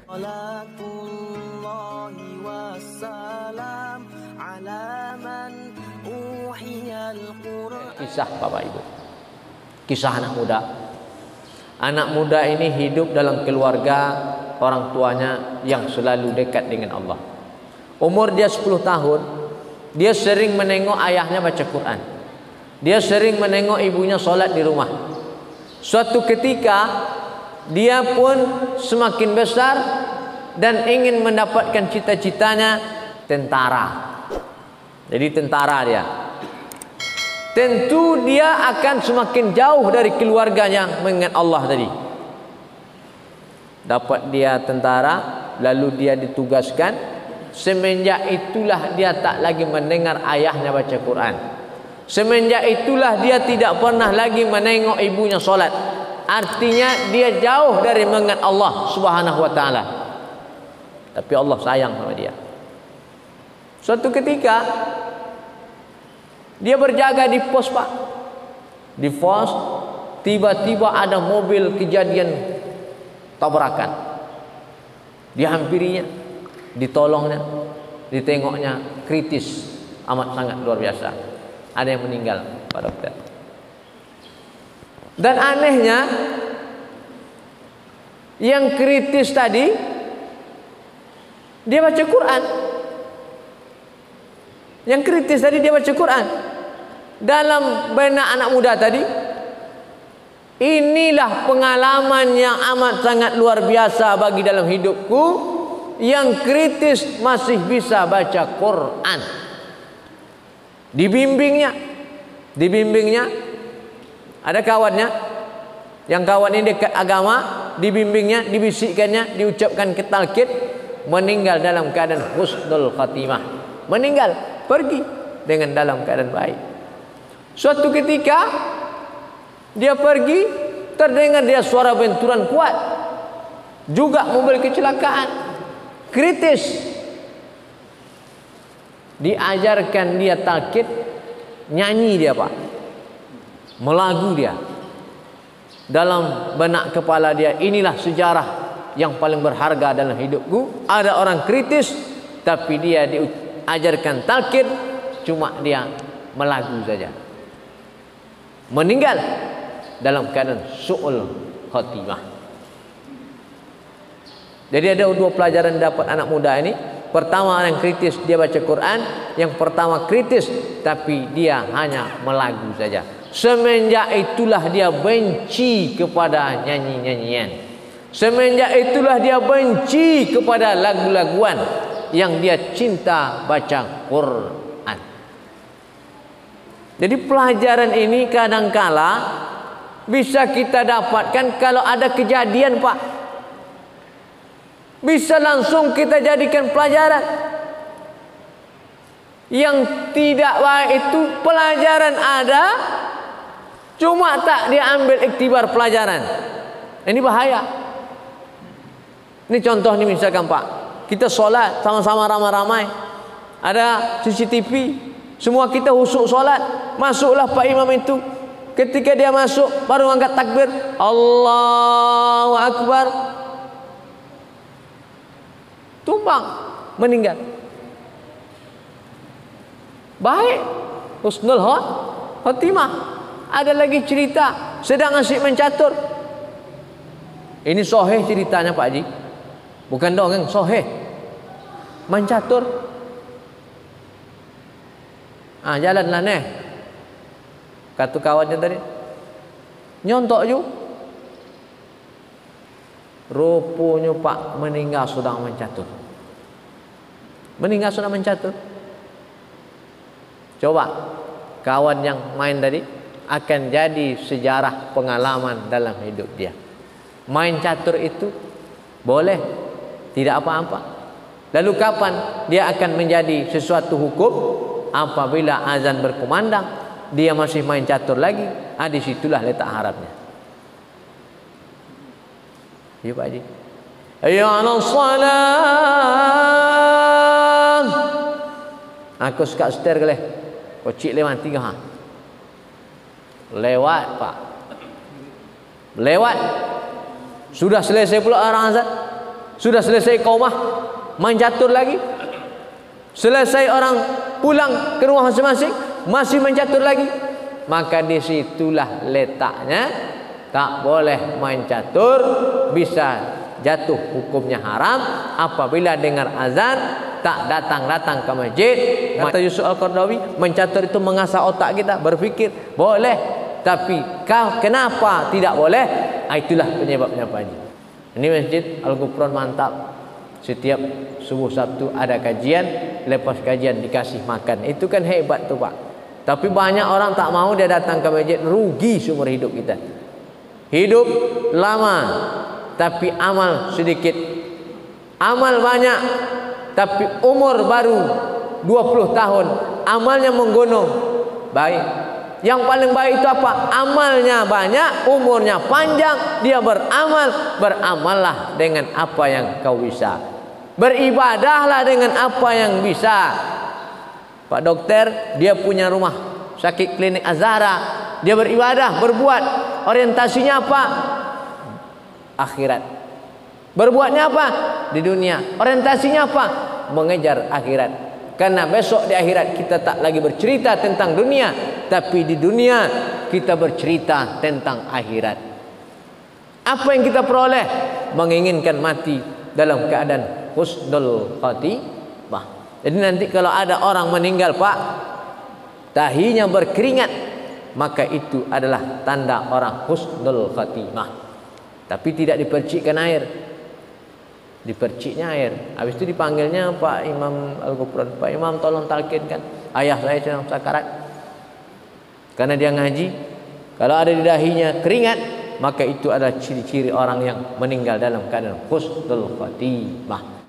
Salatullahi wassalam ala man uhiyal Qur'an. Kisah Bapak Ibu, kisah anak muda. Anak muda ini hidup dalam keluarga orang tuanya yang selalu dekat dengan Allah. Umur dia 10 tahun, dia sering menengok ayahnya baca Quran. Dia sering menengok ibunya sholat di rumah. Suatu ketika dia pun semakin besar dan ingin mendapatkan cita-citanya tentara. Jadi tentara dia. Tentu dia akan semakin jauh dari keluarganya mengingat Allah tadi. Dapat dia tentara, lalu dia ditugaskan. Semenjak itulah dia tak lagi mendengar ayahnya baca Quran. Semenjak itulah dia tidak pernah lagi menengok ibunya solat. Artinya dia jauh dari mengingat Allah Subhanahu wa taala. Tapi Allah sayang sama dia. Suatu ketika dia berjaga di pos, Pak. Di pos tiba-tiba ada mobil kejadian tabrakan. Dihampirinya, ditolongnya, ditengoknya kritis, amat sangat luar biasa. Ada yang meninggal, Pak Dokter. Dan anehnya, yang kritis tadi dia baca Quran. Yang kritis tadi dia baca Quran. Dalam benak anak muda tadi, inilah pengalaman yang amat sangat luar biasa bagi dalam hidupku. Yang kritis masih bisa baca Quran. Dibimbingnya ada kawannya, yang kawan ini dekat agama, dibimbingnya, dibisikkannya, diucapkan talqin, meninggal dalam keadaan husnul khatimah. Meninggal, pergi dengan dalam keadaan baik. Suatu ketika dia pergi, terdengar dia suara benturan kuat. Juga mobil kecelakaan, kritis. Diajarkan dia talqin, nyanyi dia, Pak. Melagu dia. Dalam benak kepala dia, inilah sejarah yang paling berharga dalam hidupku. Ada orang kritis, tapi dia diajarkan talqin, cuma dia melagu saja. Meninggal dalam keadaan su'ul khatimah. Jadi ada dua pelajaran dapat anak muda ini. Pertama, yang kritis dia baca Quran. Yang pertama kritis, tapi dia hanya melagu saja. Semenjak itulah dia benci kepada nyanyi-nyanyian. Semenjak itulah dia benci kepada lagu-laguan. Yang dia cinta baca Quran. Jadi pelajaran ini kadangkala bisa kita dapatkan kalau ada kejadian, Pak. Bisa langsung kita jadikan pelajaran. Yang tidak baik itu pelajaran ada, cuma tak diambil iktibar pelajaran. Ini bahaya. Ini contoh nih, misalkan Pak, kita sholat sama-sama ramai-ramai, ada CCTV, semua kita husuk sholat. Masuklah Pak Imam itu. Ketika dia masuk baru angkat takbir, Allahu Akbar, tumbang, meninggal. Baik, husnul khatimah. Ada lagi cerita sedang asyik mencatur. Ini sahih ceritanya Pak Haji, bukan dongeng, sahih. Mencatur. Jalanlah neh, kata kawannya tadi, nyontok ju. Rupanya Pak meninggal sedang mencatur. Meninggal sedang mencatur. Coba kawan yang main tadi akan jadi sejarah pengalaman dalam hidup dia. Main catur itu boleh, tidak apa-apa. Lalu kapan dia akan menjadi sesuatu hukum? Apabila azan berkumandang, dia masih main catur lagi. Disitulah letak harapnya. Ya Pak Haji. Ya ala salam. Aku suka setir ke leh. Kocik lewat 3 ha. Lewat Pak. Lewat. Sudah selesai pula orang azan. Sudah selesai qaumah, main catur lagi. Selesai orang pulang ke rumah masing-masing, masih main catur lagi. Maka disitulah letaknya, tak boleh main catur, bisa jatuh hukumnya haram apabila dengar azan tak datang ke masjid. Kata Yusuf Al-Qaradawi, mencatur itu mengasah otak kita berpikir. Boleh, tapi kenapa tidak boleh? Itulah penyebabnya Pak Haji. Ini Masjid Al-Ghufran mantap. Setiap subuh Sabtu ada kajian, lepas kajian dikasih makan. Itu kan hebat tuh Pak. Tapi banyak orang tak mau dia datang ke masjid, rugi seumur hidup kita. Hidup lama tapi amal sedikit. Amal banyak tapi umur baru 20 tahun. Amalnya menggunung. Baik. Yang paling baik itu apa? Amalnya banyak, umurnya panjang, dia beramal. Beramallah dengan apa yang kau bisa. Beribadahlah dengan apa yang bisa. Pak dokter, dia punya rumah sakit klinik Azhara. Dia beribadah, berbuat. Orientasinya apa? Akhirat. Berbuatnya apa? Di dunia. Orientasinya apa? Mengejar akhirat. Karena besok di akhirat kita tak lagi bercerita tentang dunia, tapi di dunia kita bercerita tentang akhirat. Apa yang kita peroleh? Menginginkan mati dalam keadaan husnul khatimah. Jadi nanti kalau ada orang meninggal Pak, dahinya berkeringat, maka itu adalah tanda orang husnul khatimah. Tapi tidak dipercikkan air. Diperciknya air. Habis itu dipanggilnya Pak Imam Al-Ghufran, Pak Imam tolong talkinkan, ayah saya sedang sakarat. Karena dia ngaji, kalau ada di dahinya keringat, maka itu adalah ciri-ciri orang yang meninggal dalam keadaan husnul khatimah.